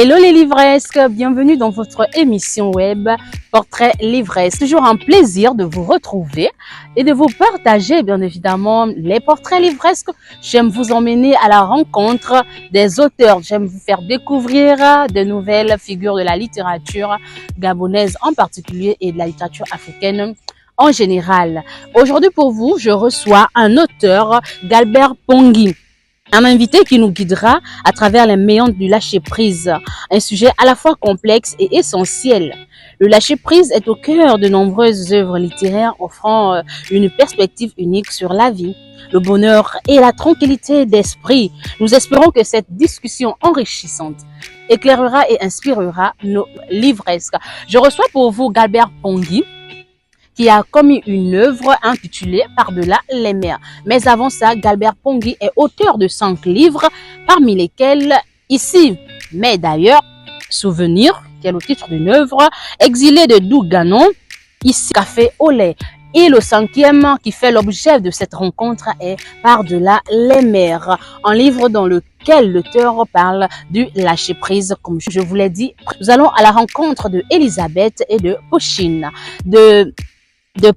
Hello les livresques, bienvenue dans votre émission web Portrait Livresque. Toujours un plaisir de vous retrouver et de vous partager bien évidemment les portraits livresques. J'aime vous emmener à la rencontre des auteurs. J'aime vous faire découvrir de nouvelles figures de la littérature gabonaise en particulier et de la littérature africaine en général. Aujourd'hui pour vous, je reçois un auteur, Galbert Pongui. Un invité qui nous guidera à travers les méandres du lâcher-prise, un sujet à la fois complexe et essentiel. Le lâcher-prise est au cœur de nombreuses œuvres littéraires offrant une perspective unique sur la vie, le bonheur et la tranquillité d'esprit. Nous espérons que cette discussion enrichissante éclairera et inspirera nos livresques. Je reçois pour vous Galbert Pongui, qui a commis une œuvre intitulée Par-delà les mers. Mais avant ça, Galbert Pongui est auteur de 5 livres, parmi lesquels Ici, mais d'ailleurs, Souvenir, qui est le titre d'une œuvre, Exilé de Douganon, Ici, Café au lait. Et le 5e qui fait l'objet de cette rencontre est Par-delà les mers, un livre dans lequel l'auteur parle du lâcher-prise, comme je vous l'ai dit. Nous allons à la rencontre de Elisabeth et de Pochine, de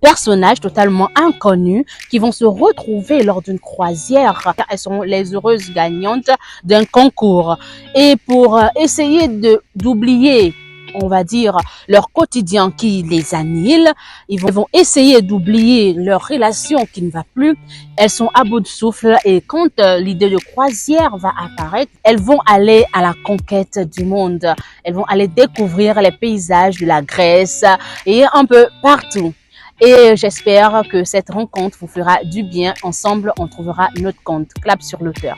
personnages totalement inconnus qui vont se retrouver lors d'une croisière. Elles sont les heureuses gagnantes d'un concours. Et pour essayer d'oublier, on va dire, leur quotidien qui les annihile, ils vont essayer d'oublier leur relation qui ne va plus. Elles sont à bout de souffle et quand l'idée de croisière va apparaître, elles vont aller à la conquête du monde. Elles vont aller découvrir les paysages de la Grèce et un peu partout. Et j'espère que cette rencontre vous fera du bien. Ensemble, on trouvera notre compte. Clap sur l'auteur.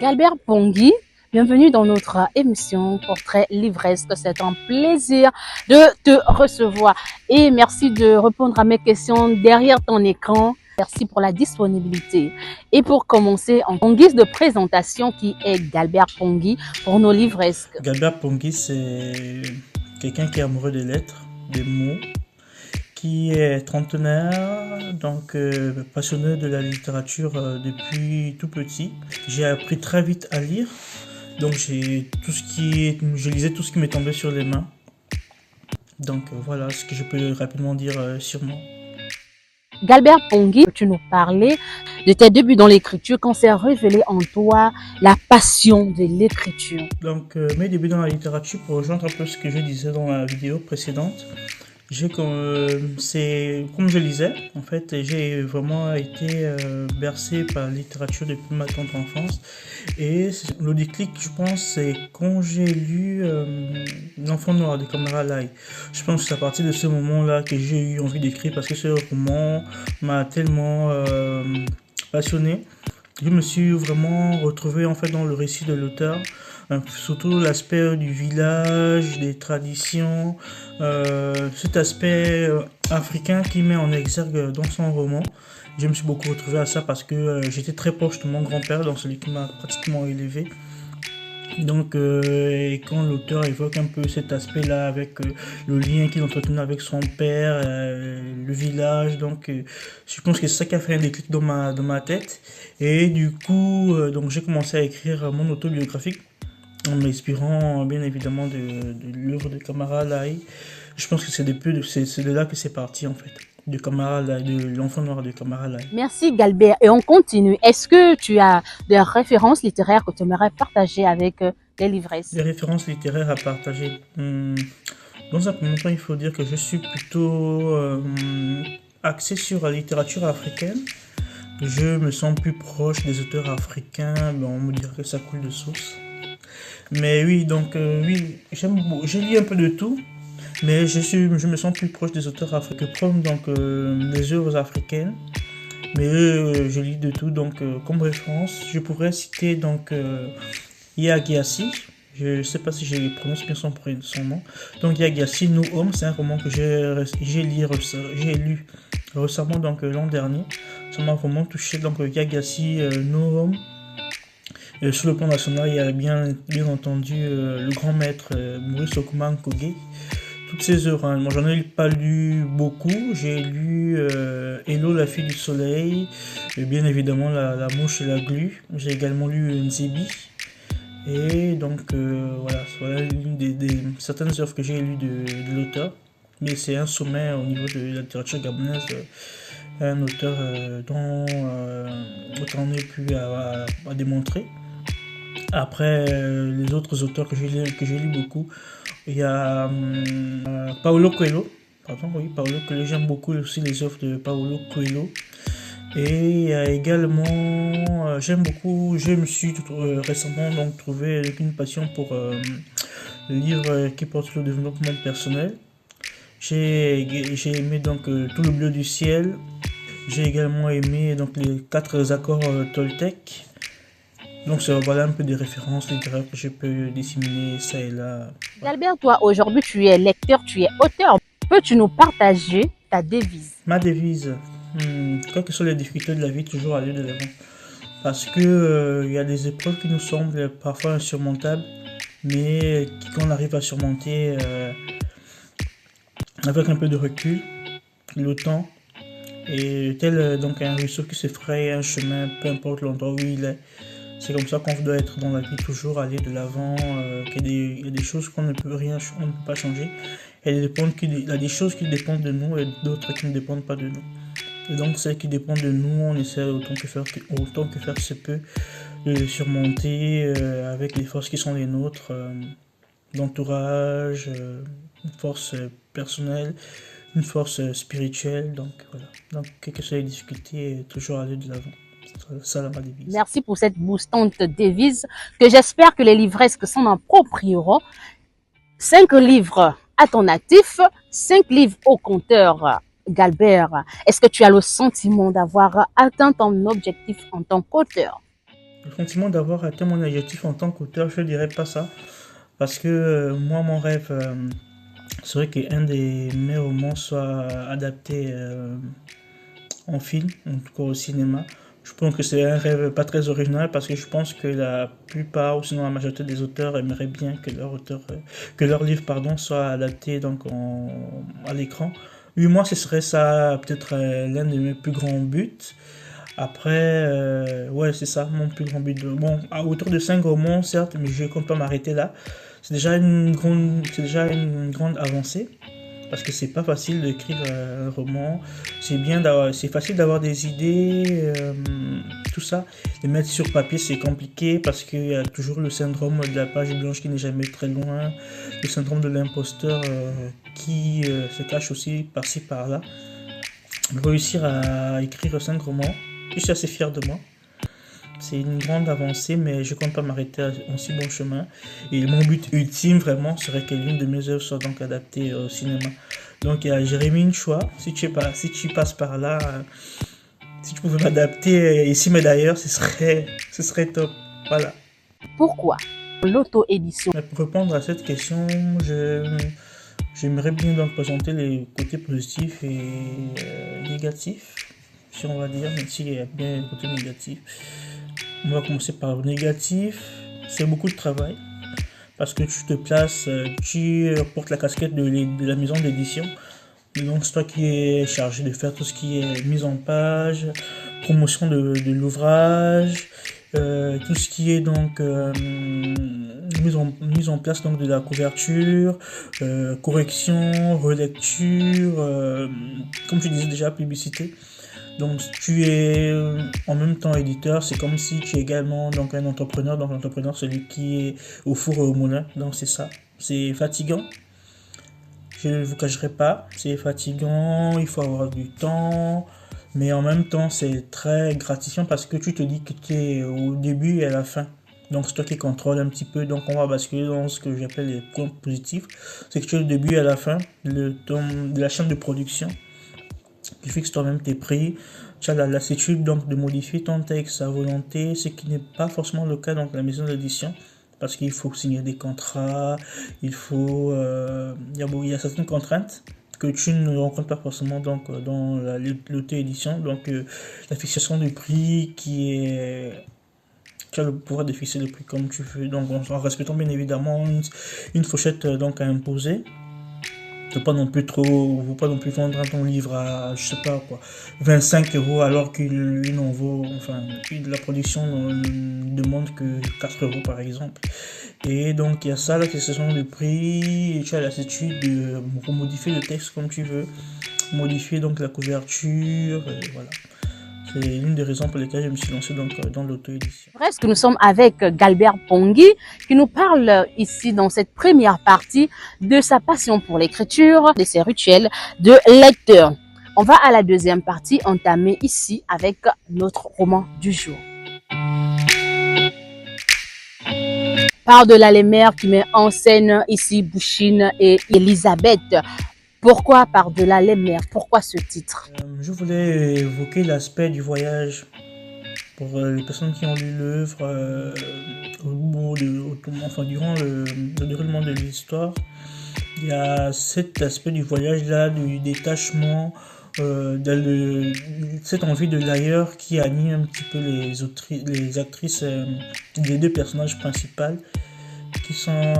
Galbert Pongui, bienvenue dans notre émission Portrait Livresque. C'est un plaisir de te recevoir. Et merci de répondre à mes questions derrière ton écran. Merci pour la disponibilité. Et pour commencer, en guise de présentation, qui est Galbert Pongui pour nos livresques? Galbert Pongui, c'est quelqu'un qui est amoureux des lettres, des mots, qui est trentenaire, donc passionné de la littérature depuis tout petit. J'ai appris très vite à lire, donc je lisais tout ce qui m'est tombé sur les mains. Donc voilà ce que je peux rapidement dire sur moi. Galbert Pongui, tu nous parlais de tes débuts dans l'écriture, quand s'est révélé en toi la passion de l'écriture. Donc mes débuts dans la littérature, pour rejoindre un peu ce que je disais dans la vidéo précédente, c'est comme je lisais, en fait, j'ai vraiment été bercé par la littérature depuis ma tendre enfance. Et le déclic, je pense, c'est quand j'ai lu L'Enfant Noir de Kamara Lai. Je pense que c'est à partir de ce moment-là que j'ai eu envie d'écrire parce que ce roman m'a tellement passionné. Je me suis vraiment retrouvé en fait dans le récit de l'auteur. Surtout l'aspect du village, des traditions, cet aspect africain qui met en exergue dans son roman. Je me suis beaucoup retrouvé à ça parce que j'étais très proche de mon grand-père, donc celui qui m'a pratiquement élevé. Donc, et quand l'auteur évoque un peu cet aspect-là avec le lien qu'il entretenait avec son père, le village, donc je pense que c'est ça qui a fait un déclic dans ma tête. Et du coup, donc j'ai commencé à écrire mon autobiographique en m'inspirant bien évidemment de l'œuvre de Kamara Lai. Je pense que c'est de là que c'est parti en fait, de Kamara Lai, de L'Enfant Noir de Kamara Lai. Merci Galbert. Et on continue. Est-ce que tu as des références littéraires que tu aimerais partager avec les livresses? Des références littéraires à partager. Dans un premier temps, il faut dire que je suis plutôt axé sur la littérature africaine. Je me sens plus proche des auteurs africains, on me dirait que ça coule de source. Mais oui, donc oui, je lis un peu de tout, mais je me sens plus proche des auteurs africains que prendre donc des œuvres africaines. Mais je lis de tout, donc comme référence, je pourrais citer donc Yagyasi. Je ne sais pas si je prononce bien son nom. Donc Yagyasi, Nous Hommes, c'est un roman que j'ai lu récemment, donc l'an dernier. Ça m'a vraiment touché. Donc Yagyasi, Nous Hommes. Sur le plan national, il y a bien entendu le grand maître Maurice Okuman Kogé. Toutes ces œuvres, hein. Moi j'en ai pas lu beaucoup. J'ai lu Hello la fille du soleil, et bien évidemment la mouche et la glu. J'ai également lu Nzebi. Et donc, voilà certaines œuvres que j'ai lues de l'auteur. Mais c'est un sommet au niveau de la littérature gabonaise, un auteur dont autant on est plus à démontrer. Après, les autres auteurs que j'ai lu beaucoup, il y a Paulo Coelho. Pardon, oui, Paulo Coelho. J'aime beaucoup aussi les œuvres de Paulo Coelho. Et il y a également, j'aime beaucoup, je me suis récemment donc trouvé avec une passion pour le livre qui porte sur le développement personnel. J'ai aimé donc Tout le bleu du ciel. J'ai également aimé donc les 4 accords Toltec. Donc voilà un peu des références littéraires que je peux disséminer ça et là. Galbert, toi, aujourd'hui, tu es lecteur, tu es auteur. Peux-tu nous partager ta devise? Ma devise, quelles que soient les difficultés de la vie, toujours aller de l'avant. Parce que y a des épreuves qui nous semblent parfois insurmontables, mais qu'on arrive à surmonter avec un peu de recul, le temps, et tel donc un ruisseau qui se fraye un chemin, peu importe l'endroit où il est. C'est comme ça qu'on doit être dans la vie, toujours aller de l'avant. Il y a des choses qu'on ne peut pas changer. Il y a des choses qui dépendent de nous et d'autres qui ne dépendent pas de nous. Et donc celles qui dépendent de nous, on essaie autant que faire se peut de les surmonter avec les forces qui sont les nôtres, l'entourage, une force personnelle, une force spirituelle. Donc voilà. Donc quelles que soient les difficultés, toujours aller de l'avant. Ça, ma devise. Merci pour cette boostante devise que j'espère que les livresques s'en approprieront. 5 livres à ton actif, 5 livres au compteur. Galbert, est-ce que tu as le sentiment d'avoir atteint ton objectif en tant qu'auteur? Le sentiment d'avoir atteint mon objectif en tant qu'auteur, je ne dirais pas ça. Parce que moi, mon rêve serait qu'un des mes romans soit adapté en film, en tout cas au cinéma. Je pense que c'est un rêve pas très original parce que je pense que la plupart, ou sinon la majorité des auteurs aimeraient bien que leur livre soit adapté donc à l'écran. Oui, moi, ce serait ça peut-être l'un de mes plus grands buts. Après, ouais, c'est ça, mon plus grand but. Bon, à hauteur de 5 romans, certes, mais je ne compte pas m'arrêter là. C'est déjà une grande avancée. Parce que c'est pas facile d'écrire un roman. C'est facile d'avoir des idées, tout ça. Les mettre sur papier, c'est compliqué parce qu'il y a toujours le syndrome de la page blanche qui n'est jamais très loin. Le syndrome de l'imposteur qui se cache aussi par-ci par-là. Réussir à écrire 5 romans, je suis assez fier de moi. C'est une grande avancée, mais je compte pas m'arrêter en si bon chemin. Et mon but ultime, vraiment, serait que l'une de mes œuvres soit donc adaptée au cinéma. Donc, il y a Jérémy Nchoua. Si tu passes par là, si tu pouvais m'adapter ici, mais d'ailleurs, ce serait top. Voilà. Pourquoi l'auto-édition? Pour répondre à cette question, j'aimerais bien donc présenter les côtés positifs et négatifs, si on va dire, même s'il y a bien les côtés négatifs. On va commencer par le négatif. C'est beaucoup de travail parce que tu te places, tu portes la casquette de la maison d'édition. Donc c'est toi qui es chargé de faire tout ce qui est mise en page, promotion de l'ouvrage, tout ce qui est donc mise en place donc de la couverture, correction, relecture, comme je disais déjà, publicité. Donc tu es en même temps éditeur, c'est comme si tu es également donc un entrepreneur. Donc l'entrepreneur, celui qui est au four et au moulin. Donc c'est ça. C'est fatigant. Je ne vous cacherai pas. C'est fatigant, il faut avoir du temps. Mais en même temps, c'est très gratifiant parce que tu te dis que tu es au début et à la fin. Donc c'est toi qui contrôle un petit peu. Donc on va basculer dans ce que j'appelle les points positifs. C'est que tu es au début et à la fin de la chaîne de production. Tu fixes toi-même tes prix, tu as la lassitude donc de modifier ton texte à volonté, ce qui n'est pas forcément le cas dans la maison d'édition, parce qu'il faut signer des contrats, il y a certaines contraintes que tu ne rencontres pas forcément donc dans l'auto-édition, donc la fixation du prix tu as le pouvoir de fixer le prix comme tu veux, donc en respectant bien évidemment une fourchette donc à imposer. Faut pas non plus vendre ton livre à, je sais pas quoi, 25 € alors qu'une en vaut, enfin, la production demande que 4 euros par exemple. Et donc il y a ça, la question de prix, et tu as la certitude de modifier le texte comme tu veux, modifier donc la couverture, voilà. C'est l'une des raisons pour lesquelles je me suis lancé donc dans l'auto-édition. Presque, nous sommes avec Galbert Pongui qui nous parle ici dans cette première partie de sa passion pour l'écriture, de ses rituels de lecteur. On va à la deuxième partie entamée ici avec notre roman du jour. Par-delà les mers qui met en scène ici Bouchine et Elisabeth. Pourquoi Par-delà les mers? Pourquoi ce titre? Je voulais évoquer l'aspect du voyage pour les personnes qui ont lu l'œuvre durant le déroulement de l'histoire. Il y a cet aspect du voyage là, du détachement, cette envie de l'ailleurs qui anime un petit peu les actrices des deux personnages principaux qui sont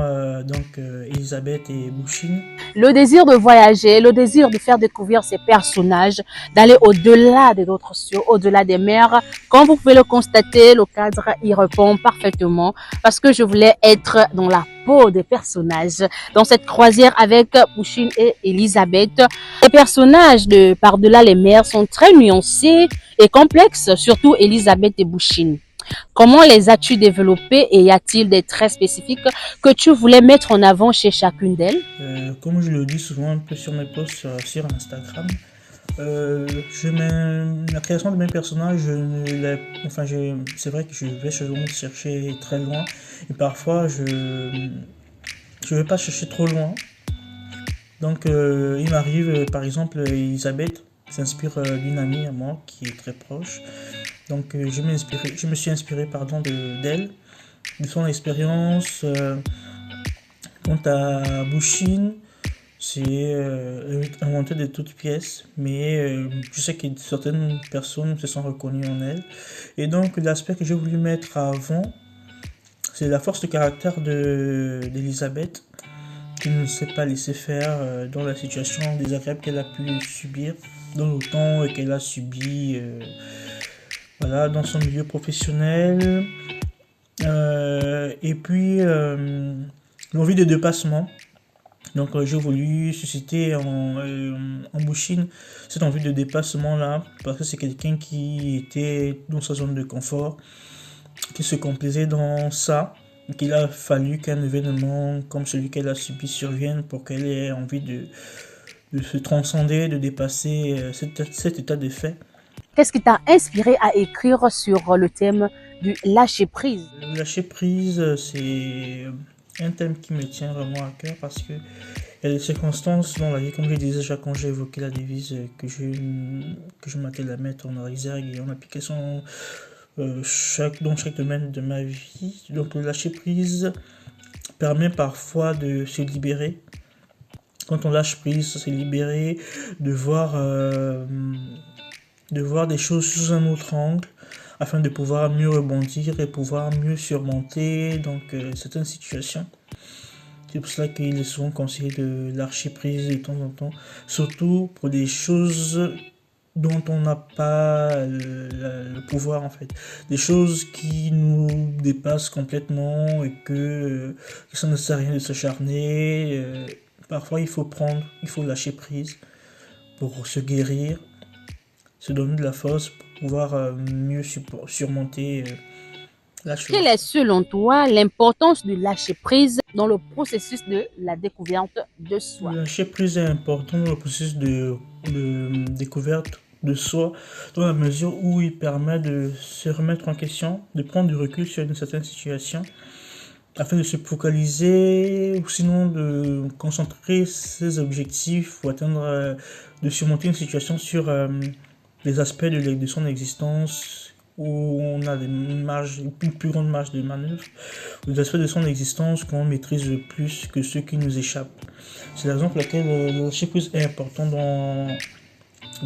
Elisabeth et Bouchine. Le désir de voyager, le désir de faire découvrir ces personnages, d'aller au-delà des autres cieux, au-delà des mers. Comme vous pouvez le constater, le cadre y répond parfaitement parce que je voulais être dans la peau des personnages dans cette croisière avec Bouchine et Elisabeth. Les personnages de Par-delà les mers sont très nuancés et complexes, surtout Elisabeth et Bouchine. Comment les as-tu développés et y a-t-il des traits spécifiques que tu voulais mettre en avant chez chacune d'elles? Comme je le dis souvent un peu sur mes posts sur Instagram, la création de mes personnages, c'est vrai que je vais souvent chercher très loin et parfois je vais pas chercher trop loin. Donc il m'arrive par exemple Elisabeth s'inspire d'une amie à moi qui est très proche. Donc je me suis inspiré d'elle, de son expérience. Quant à Bouchine, c'est inventé de toutes pièces, mais je sais que certaines personnes se sont reconnues en elle. Et donc l'aspect que j'ai voulu mettre avant, c'est la force de caractère d'Elisabeth, qui ne s'est pas laissé faire dans la situation désagréable qu'elle a pu subir, dans le temps qu'elle a subi. Voilà, dans son milieu professionnel. Et puis, l'envie de dépassement. Donc, j'ai voulu susciter en Bouchine cette envie de dépassement-là, parce que c'est quelqu'un qui était dans sa zone de confort, qui se complaisait dans ça, qu'il a fallu qu'un événement comme celui qu'elle a subi survienne pour qu'elle ait envie de se transcender, de dépasser cet état de fait. Qu'est-ce qui t'a inspiré à écrire sur le thème du lâcher-prise? Le lâcher-prise, c'est un thème qui me tient vraiment à cœur parce que il y a des circonstances dans la vie, comme je disais déjà quand j'ai évoqué la devise que je m'attelle à mettre en exergue et en application dans chaque domaine de ma vie. Donc le lâcher-prise permet parfois de se libérer. Quand on lâche prise, se libérer, de voir des choses sous un autre angle afin de pouvoir mieux rebondir et pouvoir mieux surmonter certaines situations. C'est pour cela qu'il est souvent conseillé de lâcher prise de temps en temps, surtout pour des choses dont on n'a pas le pouvoir en fait. Des choses qui nous dépassent complètement et que ça ne sert à rien de s'acharner. Parfois il faut lâcher prise pour se guérir, se donner de la force pour pouvoir mieux surmonter la chose. Quelle est selon toi l'importance du lâcher-prise dans le processus de la découverte de soi? Le lâcher-prise est important dans le processus de découverte de soi, dans la mesure où il permet de se remettre en question, de prendre du recul sur une certaine situation, afin de se focaliser ou sinon de concentrer ses objectifs ou de surmonter une situation sur les aspects de son existence où on a une plus grande marge de manœuvre, les aspects de son existence qu'on maîtrise plus que ceux qui nous échappent. C'est la raison pour laquelle le lâcher-prise est important dans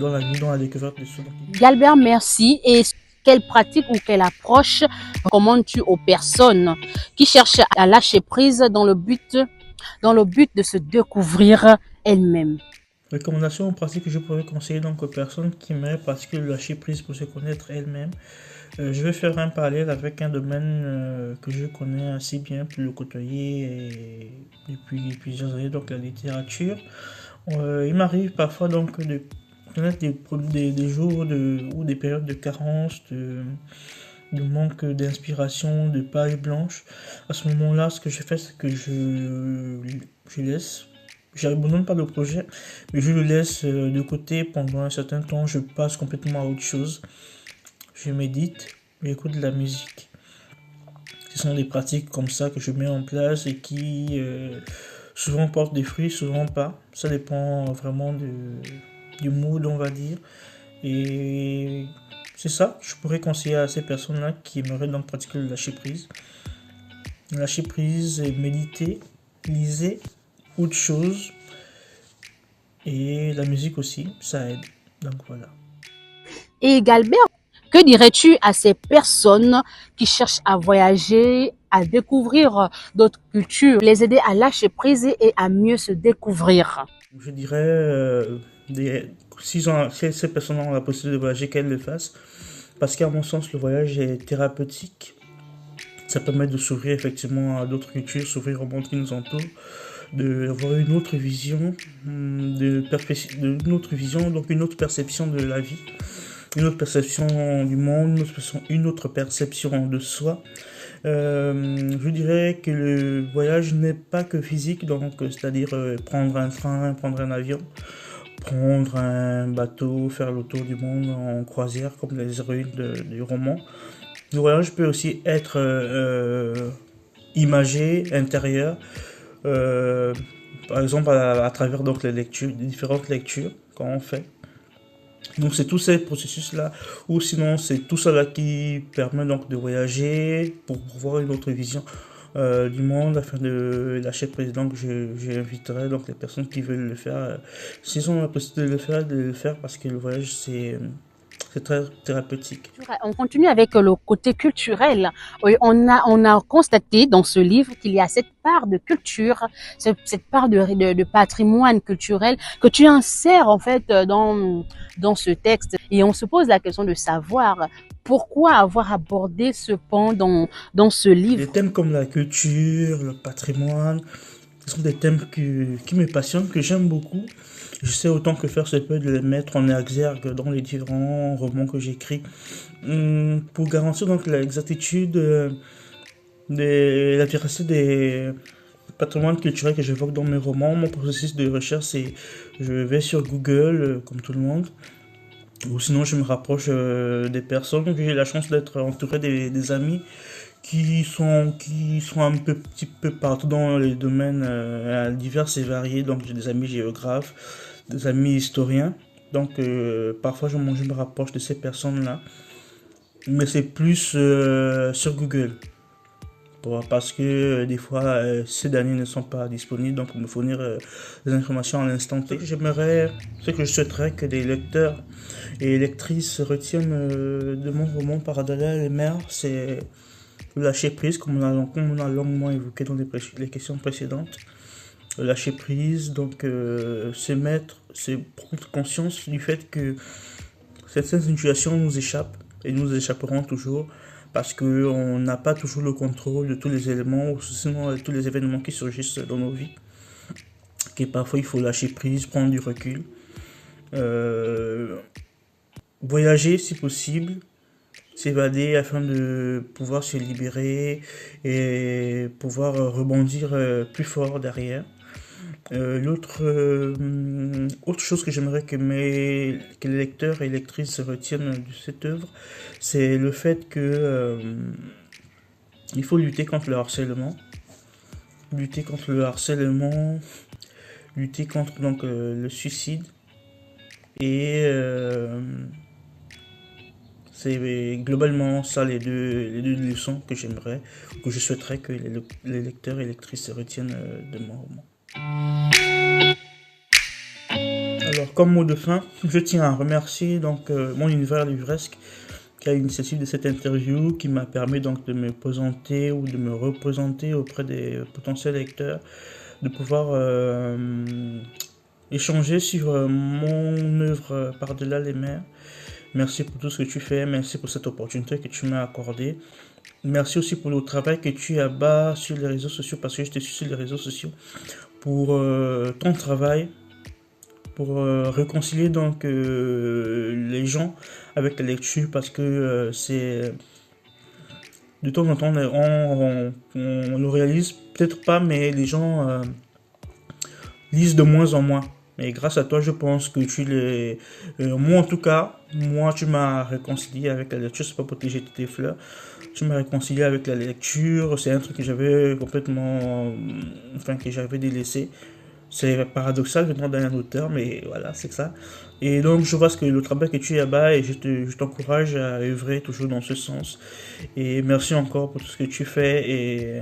la vie, dans la découverte de soi. Galbert, merci. Et quelle pratique ou quelle approche recommandes-tu aux personnes qui cherchent à lâcher prise dans le but de se découvrir elles-mêmes? Recommandation ou pratique que je pourrais conseiller donc aux personnes qui aimeraient pratiquer le lâcher prise pour se connaître elles-mêmes. Je vais faire un parallèle avec un domaine que je connais assez bien pour le côtoyer depuis plusieurs années, donc la littérature. Il m'arrive parfois donc de connaître des jours ou des périodes de carence, de manque d'inspiration, de pages blanches. À ce moment-là, ce que je fais, c'est que je laisse. J'abandonne pas le projet, mais je le laisse de côté pendant un certain temps. Je passe complètement à autre chose. Je médite, j'écoute de la musique. Ce sont des pratiques comme ça que je mets en place et qui souvent portent des fruits, souvent pas. Ça dépend vraiment du mood, on va dire. Et c'est ça, je pourrais conseiller à ces personnes-là qui aimeraient donc pratiquer le lâcher prise. Lâcher prise et méditer, lisez autre chose. Et la musique aussi, ça aide. Donc voilà. Et Galbert, que dirais-tu à ces personnes qui cherchent à voyager, à découvrir d'autres cultures, les aider à lâcher prise et à mieux se découvrir? Je dirais, si ces personnes ont la possibilité de voyager, qu'elles le fassent. Parce qu'à mon sens, le voyage est thérapeutique. Ça permet de s'ouvrir effectivement à d'autres cultures, s'ouvrir au monde qui nous entoure, d'avoir une autre vision, une autre vision, donc une autre perception de la vie, une autre perception du monde, une autre perception de soi. Je dirais que le voyage n'est pas que physique, donc c'est-à-dire prendre un train, prendre un avion, prendre un bateau, faire le tour du monde en croisière comme les héroïnes du roman. Le voyage peut aussi être imagé, intérieur, euh, par exemple à travers donc les lectures, les différentes lectures qu'on fait. Donc c'est tous ces processus-là, ou sinon c'est tout cela qui permet donc de voyager pour voir une autre vision du monde afin de lâcher prise. Donc j'inviterai donc les personnes qui veulent le faire, s'ils ont la possibilité de le faire parce que le voyage c'est très thérapeutique. On continue avec le côté culturel. Oui, on a constaté dans ce livre qu'il y a cette part de culture, cette part de patrimoine culturel que tu insères en fait dans ce texte. Et on se pose la question de savoir pourquoi avoir abordé ce pan dans ce livre. Des thèmes comme la culture, le patrimoine, ce sont des thèmes qui me passionnent, que j'aime beaucoup. Je sais autant que faire se peut de les mettre en exergue dans les différents romans que j'écris. Pour garantir donc l'exactitude la véracité des patrimoines culturels que j'évoque dans mes romans, mon processus de recherche, c'est je vais sur Google, comme tout le monde, ou sinon je me rapproche des personnes. J'ai la chance d'être entouré des amis qui sont un petit peu partout dans les domaines divers et variés. Donc j'ai des amis géographes, des amis historiens. Donc parfois je me rapproche de ces personnes-là. Mais c'est plus sur Google. Parce que des fois ces derniers ne sont pas disponibles, donc pour me fournir des informations à l'instant T. Ce que je souhaiterais que les lecteurs et lectrices retiennent de mon roman Par-delà les mers, c'est le lâcher prise, comme on a longuement évoqué dans les questions précédentes. Le lâcher prise, donc c'est prendre conscience du fait que certaines situations nous échappent et nous échapperont toujours parce qu'on n'a pas toujours le contrôle de tous les éléments ou sinon de tous les événements qui surgissent dans nos vies. Que parfois il faut lâcher prise, prendre du recul, voyager si possible, s'évader afin de pouvoir se libérer et pouvoir rebondir plus fort derrière. Autre chose que j'aimerais que les lecteurs et lectrices retiennent de cette œuvre, c'est le fait que il faut lutter contre le harcèlement, lutter contre le harcèlement, lutter contre donc le suicide et c'est globalement ça les deux leçons que j'aimerais, que je souhaiterais que les lecteurs et lectrices retiennent de mon roman. Alors, comme mot de fin, je tiens à remercier donc mon univers livresque qui a l'initiative de cette interview, qui m'a permis donc de me présenter ou de me représenter auprès des potentiels lecteurs, de pouvoir échanger sur mon œuvre Par-delà les mers. Merci pour tout ce que tu fais. Merci pour cette opportunité que tu m'as accordée. Merci aussi pour le travail que tu as sur les réseaux sociaux, parce que je te suis sur les réseaux sociaux, pour ton travail, pour réconcilier donc les gens avec la lecture, parce que c'est de temps en temps on le réalise peut-être pas, mais les gens lisent de moins en moins. Mais grâce à toi, je pense que tu les... moi en tout cas, moi tu m'as réconcilié avec la lecture, c'est pas pour te jeter tes fleurs. Tu m'as réconcilié avec la lecture, c'est un truc que j'avais complètement... Enfin, que j'avais délaissé. C'est paradoxal venant d'un auteur, mais voilà, c'est ça. Et donc, je vois ce que le travail que tu as bas et je t'encourage à œuvrer toujours dans ce sens. Et merci encore pour tout ce que tu fais et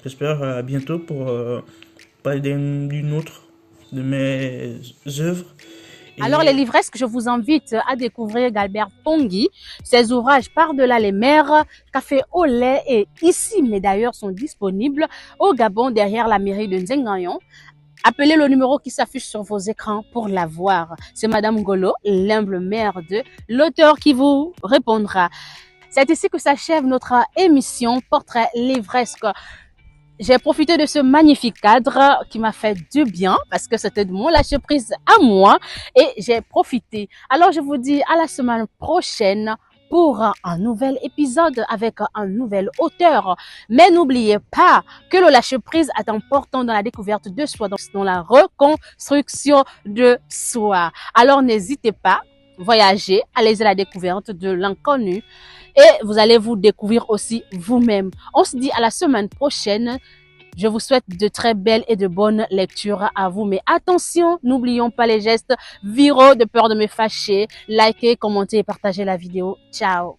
j'espère à bientôt pour parler d'une autre de mes œuvres. Alors, les livresques, je vous invite à découvrir Galbert Pongi. Ses ouvrages Par-delà les mers, Café au lait et Ici, mais d'ailleurs sont disponibles au Gabon derrière la mairie de Nzengayon. Appelez le numéro qui s'affiche sur vos écrans pour la voir. C'est Madame Golo, l'humble mère de l'auteur, qui vous répondra. C'est ici que s'achève notre émission Portrait livresque. J'ai profité de ce magnifique cadre qui m'a fait du bien parce que c'était de mon lâcher prise à moi et j'ai profité. Alors je vous dis à la semaine prochaine pour un nouvel épisode avec un nouvel auteur. Mais n'oubliez pas que le lâcher prise est important dans la découverte de soi, dans la reconstruction de soi. Alors n'hésitez pas, voyagez, allez à la découverte de l'inconnu. Et vous allez vous découvrir aussi vous-même. On se dit à la semaine prochaine. Je vous souhaite de très belles et de bonnes lectures à vous. Mais attention, n'oublions pas les gestes viraux de peur de me fâcher. Likez, commentez et partagez la vidéo. Ciao.